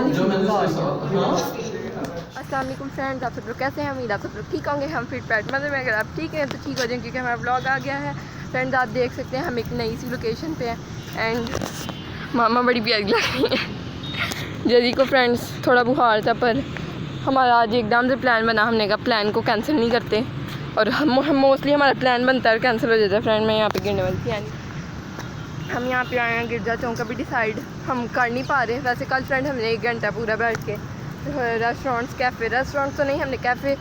अस्सलाम वालेकुम फ्रेंड्स, आप सब लोग कैसे हैं? उम्मीद आप सब लोग ठीक होंगे। हम फिट पैट मतलब अगर आप ठीक हैं तो ठीक हो जाएंगे क्योंकि हमारा व्लॉग आ गया है। फ्रेंड्स आप देख सकते हैं हम एक नई सी लोकेशन पे हैं एंड मामा बड़ी प्यारी लग रही है। जदी को फ्रेंड्स थोड़ा बुखार था पर हमारा आज एकदम से प्लान बना, हमने कहा प्लान को कैंसिल नहीं करते और हम मोस्टली हमारा प्लान बनता है कैंसिल हो जाता है। फ्रेंड मैं यहाँ पे गिरने वाली थी यानी हम यहाँ पे आए हैं गिरजा चौक का भी डिसाइड हम कर नहीं पा रहे। वैसे कल फ्रेंड हमने 1 घंटा पूरा बैठ के रेस्टोरेंट्स तो नहीं, हमने कैफ़े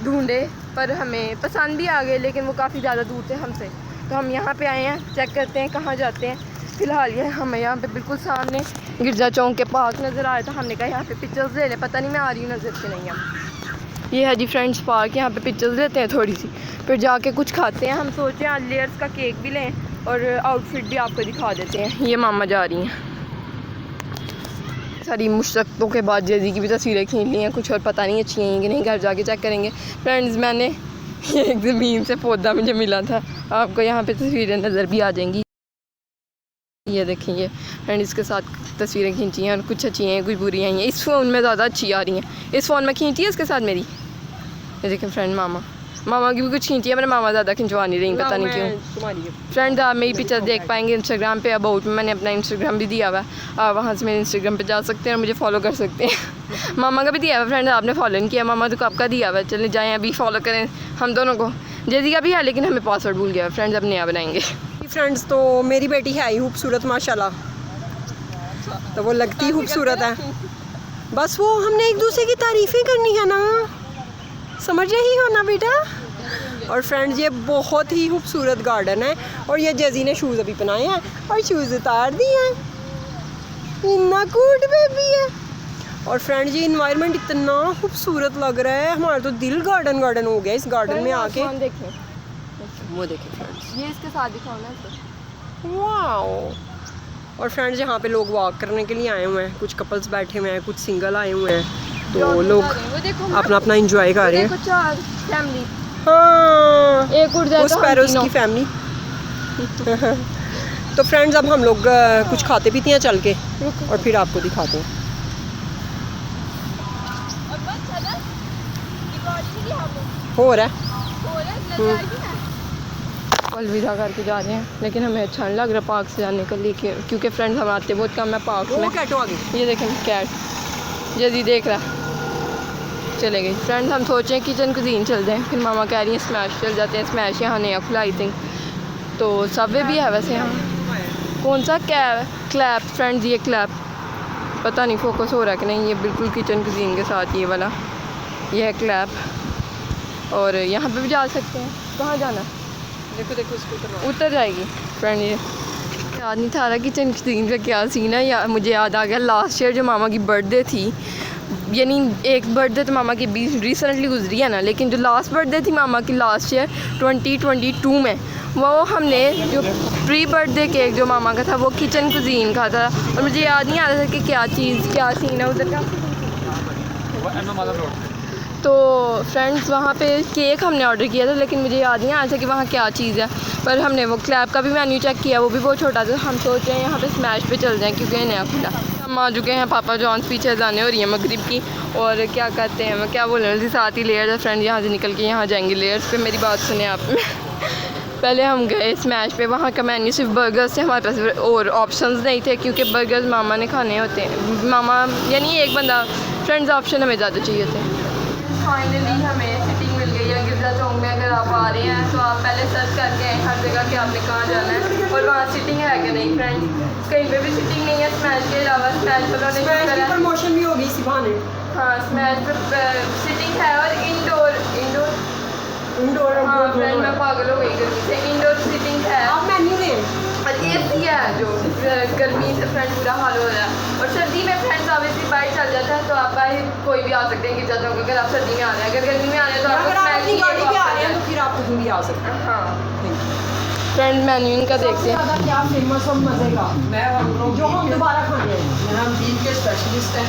ढूंढे पर हमें पसंद भी आ गए लेकिन वो काफ़ी ज़्यादा दूर थे हमसे। तो हम यहाँ पे आए हैं, चेक करते हैं कहाँ जाते हैं। फ़िलहाल ये हमें यहाँ पे बिल्कुल सामने गिरजा चौक के पार्क नज़र आया था। हमने कहा यहाँ पे पिक्चर्स ले लें, पता नहीं मैं आ रही हूँ नज़र के नहीं। हम ये है जी फ्रेंड्स पार्क, यहाँ पे पिक्चर्स लेते हैं थोड़ी सी फिर जाके कुछ खाते हैं। हम सोच रहे हैं लेयर्स का केक भी लें और आउटफिट भी आपको दिखा देते हैं। ये मामा जा रही हैं सारी मुश्किलों के बाद जैदी की भी तस्वीरें खींच ली हैं, कुछ और पता नहीं अच्छी हैं कि नहीं, घर जाके चेक करेंगे। फ्रेंड्स मैंने ये एक ज़मीन से पौधा मुझे मिला था, आपको यहाँ पे तस्वीरें नज़र भी आ जाएंगी। ये देखेंगे फ्रेंड इसके साथ तस्वीरें खींची हैं और कुछ अच्छी हैं कुछ बुरी आई हैं। इस फ़ोन में ज़्यादा अच्छी आ रही हैं, इस फ़ोन में खींची है इसके साथ मेरी। ये देखें फ्रेंड मामा की भी कुछ खींची है, मेरे मामा ज़्यादा खिंचवा नहीं रही, पता नहीं क्यों। फ्रेंड्स आप मेरी पिक्चर देख पाएंगे इंस्टाग्राम पे, अबाउट में मैंने अपना इंस्टाग्राम भी दिया हुआ है, आप वहाँ से मेरे इंस्टाग्राम पे जा सकते हैं और मुझे फॉलो कर सकते हैं। मामा का भी दिया हुआ फ्रेंड, आपने फॉलो नहीं किया, मामा तो आपका दिया हुआ है, चले जाएँ अभी फॉलो करें हम दोनों को। जैदी का भी है लेकिन हमें पासवर्ड भूल गया है फ्रेंड्स, अब नया बनाएंगे। फ्रेंड्स तो मेरी बेटी है ही खूबसूरत माशाल्लाह, तो वो लगती खूबसूरत है, बस वो हमने एक दूसरे की तारीफ़ें करनी है ना, समझ रही हो ना बेटा। और फ्रेंड्स ये बहुत ही खूबसूरत गार्डन है और ये जैजी ने शूज़ अभी पहनाए हैं और शूज़ उतार दिए हैं, इतना क्यूट बेबी है। और फ्रेंड्स ये इन्वायरमेंट इतना खूबसूरत लग रहा है, हमारा तो दिल गार्डन हो गया इस गार्डन में आके। वो देखें फ्रेंड्स, ये इसके साथ दिखाओ ना। वाओ। और फ्रेंड्स यहाँ पे लोग वॉक करने के लिए आए हुए हैं, कुछ कपल्स बैठे हुए हैं, कुछ सिंगल आए हुए हैं, तो लोग अपना अपना एंजॉय कर रहे हैं। फैमिली हाँ, एक उड़ जाए उस पैरोस की फैमिली। तो फ्रेंड्स अब हम लोग कुछ खाते पीते हैं चल के और फिर आपको दिखाते हैं। हो रहा है अलविदा करके जा रहे हैं लेकिन हमें अच्छा नहीं लग रहा पार्क से जाने के लिए क्योंकि फ्रेंड्स हम आते बहुत कम है पार्क में। कैटो आ गई, ये देखें कैट जल्दी देख रहा चले गई। फ्रेंड्स हम सोचे किचन कुजीन चल जाएँ, फिर मामा कह रही हैं स्मैश चल जाते हैं, स्मैश यहाँ नया खुला आई थिंक, तो सबवे भी है वैसे यहाँ। कौन सा क्लैप फ्रेंड्स, ये क्लैप पता नहीं फोकस हो रहा है कि नहीं, ये बिल्कुल किचन कुजीन के साथ ये वाला ये है क्लैप। और यहाँ पे भी जा सकते हैं, कहाँ जाना देखो देखो इसको उतर जाएगी फ्रेंड। ये याद नहीं था रहा किचन कुजीन का क्या सीन है, या मुझे याद आ गया लास्ट ईयर जो मामा की बर्थडे थी, यानी एक बर्थडे तो मामा की रिसेंटली गुजरी है ना, लेकिन जो लास्ट बर्थडे थी मामा की लास्ट ईयर 2022 में, वो हमने जो प्री बर्थडे केक जो मामा का था वो किचन कुजीन का था और मुझे याद नहीं आ रहा था कि क्या सीन है उधर का। तो फ्रेंड्स वहाँ पे केक हमने ऑर्डर किया था लेकिन मुझे याद नहीं आ रहा था कि वहाँ क्या चीज़ है, पर हमने वो क्लैप का भी मेन्यू चेक किया, वो भी बहुत छोटा था। हम सोच रहे हैं यहाँ पे स्मैश पे चल जाएं क्योंकि नया खुला। हम आ चुके हैं पापा जॉन्स, पीछे जाने हो रही है मगरिब की, और क्या कहते हैं मैं क्या बोल रही थी, साथ ही लेयर्स है फ्रेंड, यहाँ से निकल के यहाँ जाएंगे लेयर्स पे। मेरी बात सुने आप पहले हम गए स्मैश पे, वहाँ का मेन्यू सिर्फ बर्गर्स थे, हमारे पास और ऑप्शंस नहीं थे क्योंकि बर्गर्स मामा ने खाने होते हैं, मामा यानी एक बंदा फ्रेंड्स ऑप्शन हमें ज़्यादा चाहिए थे। फाइनली हमें सिटिंग मिल गई है गिरजा चौक में। अगर आप आ रहे हैं तो आप पहले सर्च करके आए हर जगह कि आपने कहाँ जाना है और वहाँ सिटिंग है कि नहीं। फ्रेंड्स कहीं पे भी सिटिंग नहीं है स्मैश के अलावा, स्मैश पर प्रमोशन भी होगी इसी बहाने। हाँ स्मैश पर सिटिंग है और इंडोर हाँ फ्रेंड मैं पागल हो गई गर्मी से, इंडोर सिटिंग है आप मेन्यू लें और एसी है जो गर्मी से फ्रेंड बुरा हाल हो रहा है। और सर्दी में फ्रेंड्स ऑब्वियसली बाइक चल जाता है तो आप बाहर कोई भी आ सकते हैं गिरजा चौक, अगर आप सर्दी में आ रहे हैं। अगर गर्मी में आ रहे हैं तो तो फिर आप कहीं भी आ सकते हैं। हाँ फ्रेंड मेन्यू इनका देखते हैं क्या फेमस और मजे का जो हम दोबारा खाने हैं। हम बीफ के स्पेशलिस्ट हैं।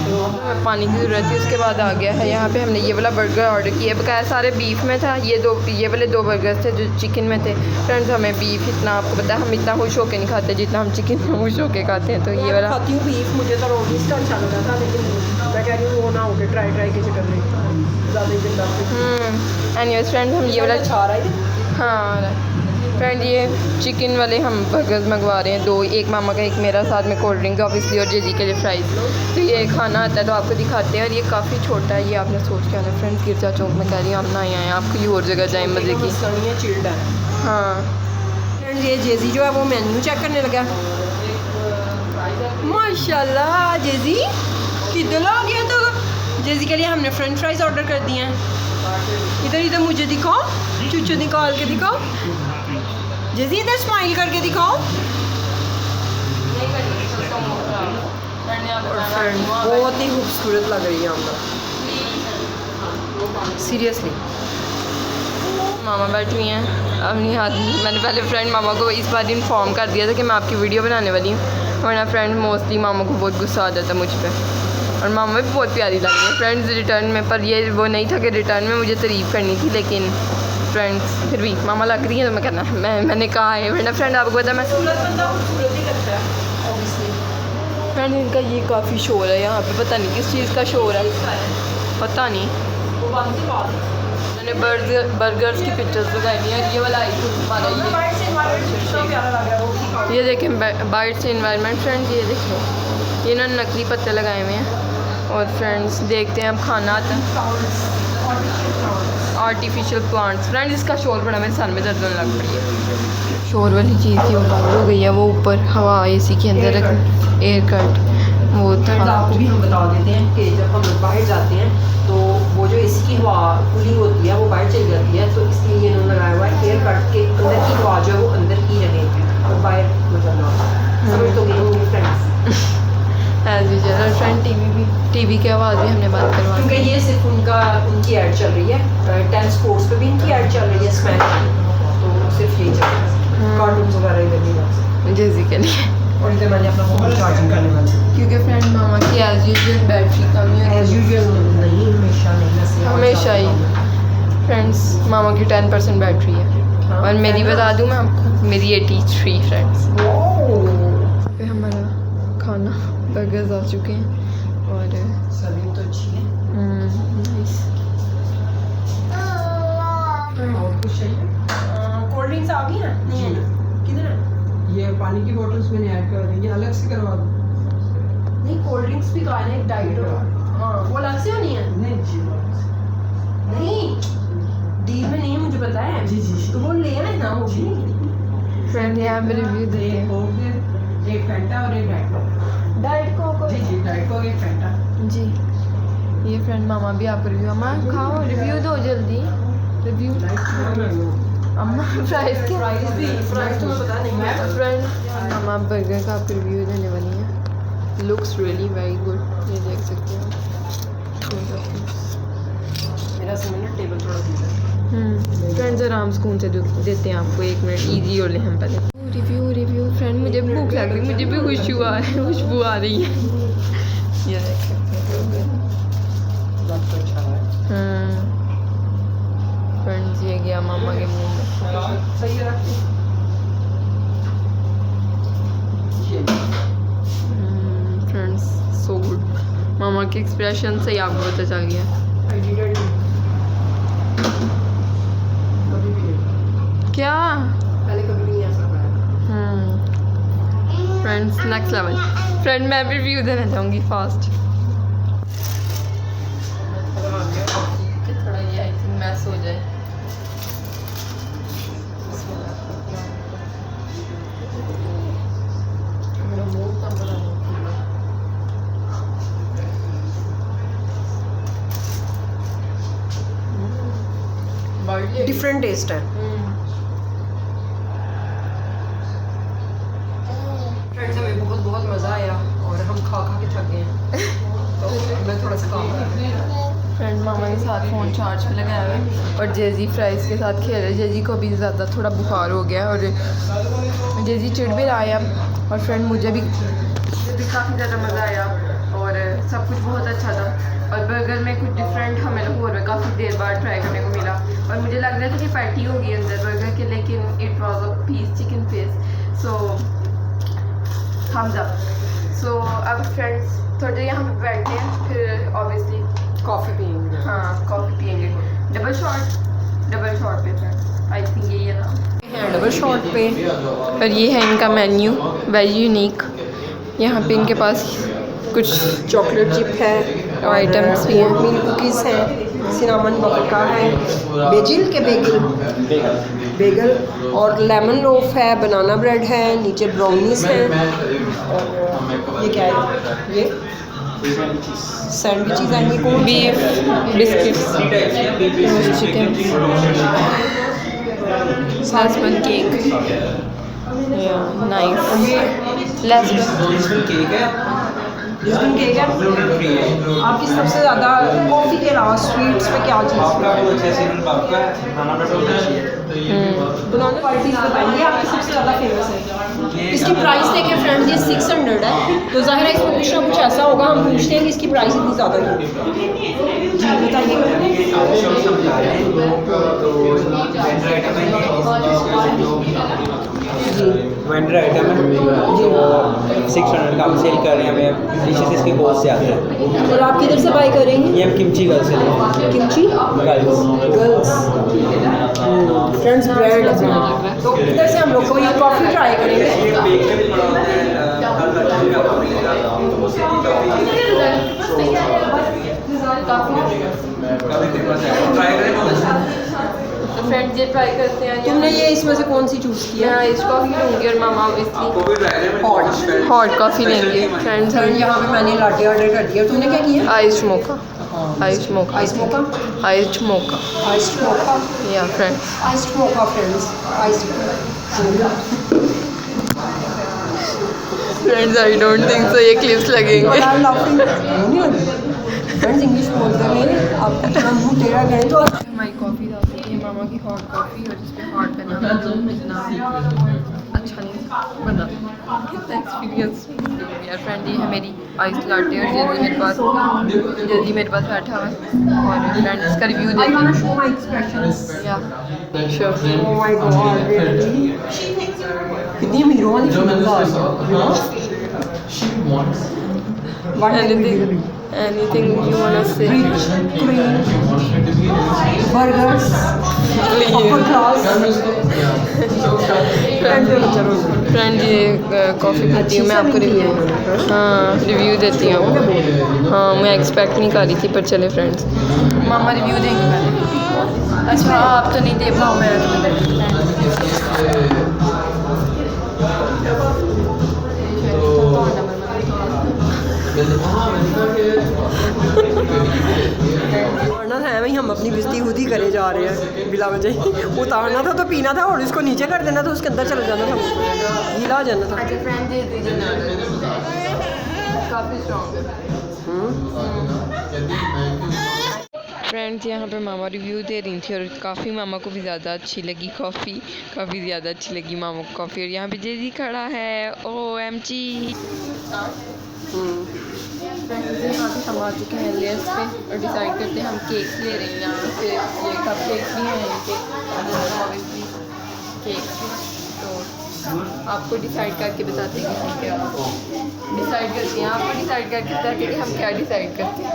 तो हमें पानी की ज़रूरत थी, उसके बाद आ गया है यहाँ पे। हमने ये वाला बर्गर ऑर्डर किया, बकाया सारे बीफ में था। ये वाले 2 बर्गर्स थे जो चिकन में थे। फ्रेंड्स हमें बीफ इतना, आपको पता है हम इतना खुश होकर नहीं खाते जितना हम चिकन में खुश होकर खाते हैं। तो ये वाला खाती हूँ बीफ, मुझे तो रोटीज का अच्छा लगा था, लेकिन मैं कह रही हूँ वो ना हो के ट्राई के चक्कर में ज़्यादा ही गंदा। एनीवेज फ्रेंड्स हम ये वाला अच्छा रहा है। हाँ फ्रेंड, ये चिकन वाले हम बर्गर्स मंगवा रहे हैं 2, एक मामा का एक मेरा, साथ में कोल्ड ड्रिंक ऑब्वियसली और जेजी के लिए फ्राइज़। तो ये खाना आता है तो आपको दिखाते हैं। और ये काफ़ी छोटा है, ये आपने सोच के आना। फ्रेंड्स गिरजा चौक में कह रही हूँ हम ना ही आए, आप कहीं और जगह जाएँ मज़े की। चिल्ड है। हाँ फ्रेंड्स ये जेजी जो है वो मेन्यू चेक करने लगा। माशाल्लाह जेजी किधर आ गया। तो जेजी के लिए हमने फ्रेंच फ्राइज ऑर्डर कर दिए हैं। इधर मुझे दिखाओ, चूचू निकाल के दिखाओ। जेजी इधर स्माइल करके दिखाओ। बहुत ही खूबसूरत लग रही है अंदर, सीरियसली। मामा बैठी हुई हैं अपनी हाथ। मैंने पहले फ्रेंड मामा को इस बार इन्फॉर्म कर दिया था कि मैं आपकी वीडियो बनाने वाली हूँ, वरना फ्रेंड मोस्टली मामा को बहुत गुस्सा आ जाता मुझ पर। और मामा भी बहुत प्यारी लग रही है फ्रेंड्स रिटर्न में। पर ये वो नहीं था कि रिटर्न में मुझे तारीफ़ करनी थी, लेकिन फ्रेंड्स फिर भी मामा लग रही है तो मैं कहना मैंने कहा है। वरना फ्रेंड आपको पता मैं फ्रेंड इनका ये काफ़ी शोर है यहाँ पे, पता नहीं किस चीज़ का शोर है, पता नहीं। मैंने बर्गर्स की पिक्चर्स लगाई हुई हैं। ये वाला आई थी हमारा ये देखें बाइट से इन्वायरमेंट। फ्रेंड्स ये देखो, ये इन्होंने नकली पत्ते लगाए हुए हैं। और फ्रेंड्स देखते हैं अब खाना आता है। Artificial plants. फ्रेंड्स इसका शोर बड़ा मेरे सर में दर्द होने लग पड़ी है। शोर वाली चीज़ थी वो बंद हो गई है, वो ऊपर हवा एसी के अंदर एयर कट वो था। आपको भी हम बता देते हैं कि जब हम लोग बाहर जाते हैं तो वो जो एसी की हवा कूलिंग होती है वो बाहर चली जाती है, तो इसलिए ये इन्होंने लगाया हुआ है एयर कट के अंदर की हवा जो है वो अंदर ही रहे और बाहर मतलब ना। समझ तो गई होंगी friends. As usual. Friend TV की आवाज़ भी हमने बात करवा, क्योंकि ये सिर्फ उनकी ऐड चल रही है। 10 स्पोर्ट्स पे भी इनकी ऐड चल रही है, स्मैश की, तो सिर्फ यही चल रहा है। कार्टून वगैरह इधर नहीं जेजी के लिए। और इधर मैंने अपना फ़ोन चार्जिंग करने वाला, क्योंकि फ्रेंड मामा की एज यूजुअल बैटरी कम है। एज यूजुअल नहीं, हमेशा ही फ्रेंड्स मामा की 10% बैटरी है। और मेरी बता दूँ मैं आपको, मेरी 83 फ्रेंड्स। फिर हमारा खाना बर्गर्स आ चुके हैं और सर्विंग तो अच्छी है। नाइस। और कुछ चाहिए? कोल्ड ड्रिंक्स आ गई हैं? नहीं है। किधर है? ये पानी की बोतल्स मैंने ऐड कर दी, ये अलग से करवा दो। नहीं कोल्ड ड्रिंक्स भी का है, एक डाइट हाँ वो अलग से होनी है। नहीं जी नहीं, डील में नहीं है, मुझे पता है। जी जी तो वो ले आए ना वो भी। फ्रेंड यहाँ पे रिव्यू देते हैं। एक फैंटा और एक डाइट कोक। जी जी डाइट कोक, एक फैंटा जी। ये फ्रेंड मामा भी आपको रिव्यू, अम्मा खाओ रिव्यू दो जल्दी। रिव्यू अम्मा फ्राइज के फ्राइज तो पता नहीं। फ्रेंड मामा बर्गर का आपको रिव्यू देने वाली है। लुक्स रियली वेरी गुड, ये देख सकते हो। मेरा समझना टेबल थोड़ा फ्रेंड्स आराम सुकून से देते हैं आपको। 1 मिनट ईजी हो ले हम पहले। रिव्यू फ्रेंड मुझे भूख लग रही, मुझे भी खुशबू आ रही है। ये देख सकते हैं फ्रेंड्स, ये गया मामा के मुंह में। सही है। Friends so good. मामा के एक्सप्रेशन से ही आपको पता चल गया। क्या पहले कभी नहीं ऐसा करा। Friends next level. फ्रेंड मैं भी रिव्यू देना चाहूँगी फास्ट। थोड़ा ये आई थिंक मैस हो जाए। डिफरेंट टेस्ट है। फ्रेंड्स हमें बहुत मज़ा आया और हम खा के थक गए हैं, तो मैं थोड़ा सा काम फ्रेंड मामा के साथ फ़ोन चार्ज पे लगाया हुआ है और जेजी फ्राइज़ के साथ खेल रहे। जेजी को भी ज़्यादा थोड़ा बुखार हो गया और जेजी चिढ़ भी रहा है। और फ्रेंड मुझे भी काफ़ी ज़्यादा मज़ा आया और सब कुछ बहुत अच्छा था। और बर्गर में कुछ डिफरेंट हमें लाहौर में काफ़ी देर बाद ट्राई करने को मिला और मुझे लग रहा था कि पैटी होगी अंदर बर्गर के, लेकिन it was a piece, chicken piece. So thumbs up. So अब फ्रेंड्स थोड़ी देर यहाँ पे बैठते हैं, फिर ऑब्वियसली कॉफ़ी पियेंगे। हाँ कॉफ़ी पियेंगे। डबल शॉट पे फ्रेंड्स, आई थिंक यही है ना, डबल शॉट पे। और ये है इनका मेन्यू, वेरी यूनिक। यहाँ पे इनके पास कुछ चॉकलेट चिप है, आइटम्स भी हैं, मिल्क कुकीज़ हैं, सिनामन मक्का है, बेगल और लेमन लोफ है, बनाना ब्रेड है, नीचे ब्राउनीज हैं और ये क्या है, ये सैंडविचेस हैं, ये कौन बीफ बिस्किट्स, चिकन, सासमन केक, नाइस, लेस्बियन केक है। आपकी सबसे ज़्यादा कॉफ़ी के अलावा स्वीट्स पे क्या चीज़ बनाने क्वालिटीज़ बताइए आपकी सबसे ज़्यादा फेमस है। इसकी प्राइस देखिए फ्रेंड्स, ये 600 है, तो ज़ाहिर है इसमें कुछ ना कुछ ऐसा होगा, हम पूछते हैं कि इसकी प्राइस इतनी ज़्यादा क्यों। जी बताइए। वेंडर आइटम है जो 600 का हम सेल कर रहे हैं, हमें डिशेस इसके बहुत से आते हैं। और आप किधर से बाई करेंगे? ये हम किमची गर्ल्स से लेते हैं। किमची गर्ल्स फ्रेंड्स ब्रांड है, तो इधर से हम लोग को ये कॉफ़ी ट्राई करेंगे। ये बेक में भी पड़ा होता है, हर बच्चे का कॉफी मिलेगा, तो वो से काफ़ी फेमस है, ट्राई करें बहुत अच्छा है। तो फ्रेंड्स ये ट्राई करते हैं। तुमने ये इसमें से कौन सी चूज़ किया? मैं आइस कॉफ़ी लूँगी और मामा ऑब्वियसली हॉट कॉफ़ी लेंगे। फ्रेंड्स हम यहाँ पे मैंने लाटे ऑर्डर कर दिया, तुमने क्या किया? Ice mocha, ice mocha, ice mocha, ice mocha, ice mocha, या friends ice mocha friends, ice friends I don't think so ये क्लिप्स लगेंगे। फ्रेंड्स इंग्लिश बोलते हैं, आप इतना मुँह टेढ़ा करें तो हमारी कॉफ़ी आ चुकी है, मामा की हॉट कॉफ़ी, और जिसमें हॉट का नाम अच्छा नहीं बना। कितना एक्सपीरियंस यार फ्रेंड। ये है मेरी आइस लाटे और जल्दी मेरे पास बैठा हुआ है और फ्रेंड इसका रिव्यू देती या sure. Oh my God, really? कितनी अमीरों वाली फीलिंग आ रही है। Anything you wanna say? Burgers, upper class. Friend ये कॉफ़ी पीती हूँ मैं, आपको रिव्यू देती हूँ। हाँ मैं एक्सपेक्ट नहीं कर रही थी, पर चले फ्रेंड्स मामा रिव्यू देंगे पहले। अच्छा आप तो नहीं दे पाओ, मैं उतारना था भाई, हम अपनी बेइज्जती खुद ही करे जा रहे हैं बिला वजह ही। उतारना था तो पीना था और इसको नीचे कर देना था, उसके अंदर चला जाना था, गीला हो जाना था। अच्छा फ्रेंड दे दीजिए ना, काफ़ी स्ट्रॉन्ग फ्रेंड्स। यहाँ पे मामा रिव्यू दे रही थी और काफ़ी मामा को भी ज़्यादा अच्छी लगी कॉफ़ी, काफ़ी ज़्यादा अच्छी लगी मामा को कॉफ़ी। और यहाँ पे जेजी खड़ा है, OMG। यहाँ पे हम आ चुके हैं लेयर्स पे और डिसाइड करते हैं हम केक्स ले रहे हैं यहाँ से। ये कप केक्स भी हैं यहाँ पे, ऑब्वियसली केक्स भी, तो आपको डिसाइड करके बताते हैं कि हम क्या डिसाइड करते हैं। आपको डिसाइड करके बताते हैं कि हम क्या डिसाइड करते हैं।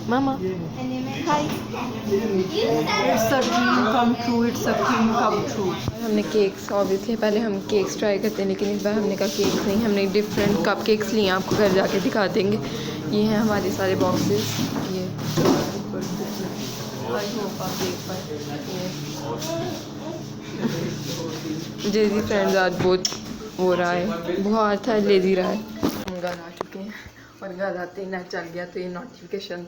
मामा हाय, It's a dream come true, it's a dream come true. हमने केक्स ऑब्वियसली पहले हम केक्स ट्राई करते हैं, लेकिन इस बार हमने कहा केक्स नहीं, हमने डिफरेंट कप केक्स लिए, आपको घर जाके दिखा देंगे। ये हैं हमारे सारे बॉक्सेस, ये आई होप आप देख पाए। जेजी फ्रेंड्स आज बहुत हो रहा है, बहुत था लेजी रहा है। हम घर आ चुके हैं और घर आते ही नेट चल गया, तो ये नोटिफिकेशन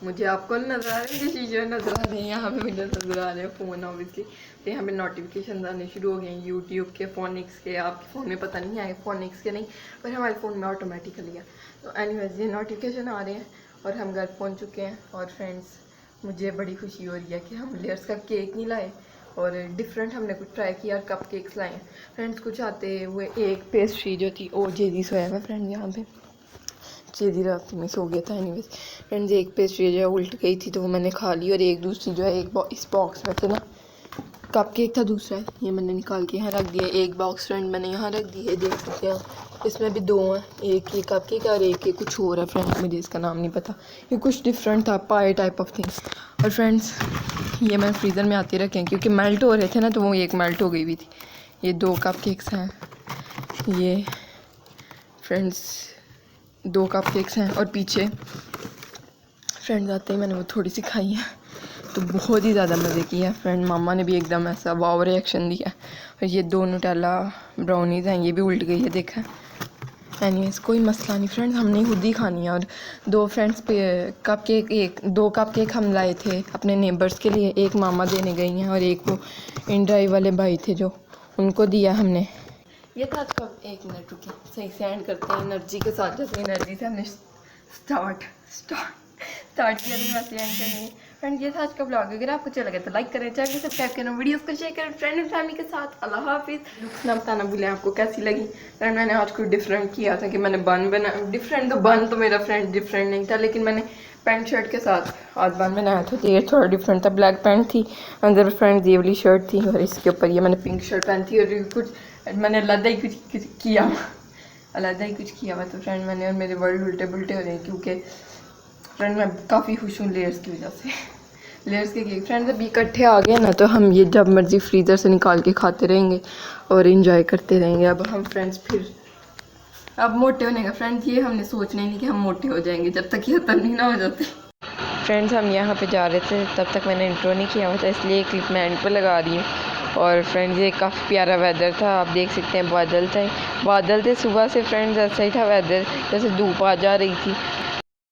मुझे आपको नज़र आ रहे हैं, मुझे शीशे में नज़र आ रहे हैं, यहाँ पे मुझे नज़र आ रहे हैं फ़ोन ऑब्वियसली। तो यहाँ पे नोटिफिकेशन आने शुरू हो गए हैं यूट्यूब के, फोनिक्स के। आपके फ़ोन में पता नहीं आए फोनिक्स के नहीं, पर हमारे फ़ोन में ऑटोमेटिकली है। तो एनीवेज ये नोटिफिकेशन आ रहे हैं और हम घर पहुँच चुके हैं। और फ्रेंड्स मुझे बड़ी खुशी हो रही है कि हम लेयर्स का केक नहीं लाए और डिफरेंट हमने कुछ ट्राई किया, कप केक्स लाए हैं फ्रेंड्स। कुछ आते हुए एक पेस्ट्री जो थी, ओ जेदी सोया हुआ फ्रेंड यहाँ पे, जेदी रात में सो गया था। एनीवेज फ्रेंड्स एक पेस्ट्री जो है उल्ट गई थी तो वो मैंने खा ली, और एक दूसरी जो है इस बॉक्स में से ना कप केक था दूसरा, ये मैंने निकाल के यहाँ रख दिया। एक बॉक्स फ्रेंड मैंने यहाँ रख दिया, देख सकते हैं इसमें भी 2 हैं, एक ये कप केक और एक ये कुछ और है फ्रेंड, मुझे इसका नाम नहीं पता, ये कुछ डिफरेंट था, पाई टाइप ऑफ थिंग्स। और फ्रेंड्स ये मैं फ्रीज़र में आते रखे हैं क्योंकि मेल्ट हो रहे थे ना, तो वो एक मेल्ट हो गई हुई थी। ये 2 कप केक्स हैं, ये फ्रेंड्स 2 कप केक्स हैं। और पीछे फ्रेंड्स आते ही मैंने वो थोड़ी सी खाई है तो बहुत ही ज़्यादा मज़े की है फ्रेंड। मामा ने भी एकदम ऐसा वाव रिएक्शन दिया। और ये 2 न्यूटेला ब्राउनीज़ हैं, ये भी उल्ट गई है देखा। एनीवेज कोई मसला नहीं फ्रेंड्स, हमने खुद ही खानी है। और 2 फ्रेंड्स पे कप केक 2 कप केक हम लाए थे अपने नेबर्स के लिए, एक मामा देने गई हैं और एक वो इंड्राइव वाले भाई थे जो, उनको दिया हमने। ये था आज का, 1 मिनट रुके सही से एंड करते हैं एनर्जी के साथ, जैसे एनर्जी से हमने स्टार्ट किया तो वैसे एंड करेंगे। फ्रेंड ये था आज का ब्लॉग, अगर आपको अच्छा लगे तो लाइक करें, चैनल को सब्सक्राइब करें, वीडियोस को शेयर करें फ्रेंड एंड फैमिली के साथ। अल्लाह हाफिज़। लुक्स ना बताना भूलें आपको कैसी लगी। फ्रेंड मैंने आज कुछ डिफरेंट किया था कि मैंने बन बना डिफरेंट, तो बन तो मेरा फ्रेंड डिफरेंट नहीं था, लेकिन मैंने पैंट शर्ट के साथ आज बन बनाया था, तो ये थोड़ा डिफरेंट था। ब्लैक पैंट थी, अंदर फ्रेंड ये वाली शर्ट थी, और इसके ऊपर ये मैंने पिंक शर्ट पहनी थी। और कुछ मैंने अलग ही कुछ किया हुआ, तो फ्रेंड मैंने, और मेरे वर्ड उल्टे पुल्टे हो रहे हैं क्योंकि फ्रेंड मैं काफ़ी खुश हूँ लेयर्स की वजह से। लेयर्स के केक फ्रेंड्स अभी इकट्ठे आ गए ना, तो हम ये जब मर्ज़ी फ्रीज़र से निकाल के खाते रहेंगे और इंजॉय करते रहेंगे। अब हम फ्रेंड्स फिर अब मोटे होने का फ्रेंड्स, ये हमने सोचना ही नहीं कि हम मोटे हो जाएंगे जब तक ये खत्म नहीं ना हो जाते। फ्रेंड्स हम यहाँ पे जा रहे थे, तब तक मैंने इंट्रो नहीं किया हुआ था, इसलिए क्लिप मैं एंड पर लगा रही हूँ। और फ्रेंड्स ये काफ़ी प्यारा वेदर था, आप देख सकते हैं बादल थे सुबह से फ्रेंड्स, ऐसा ही था वेदर, जैसे धूप आ जा रही थी।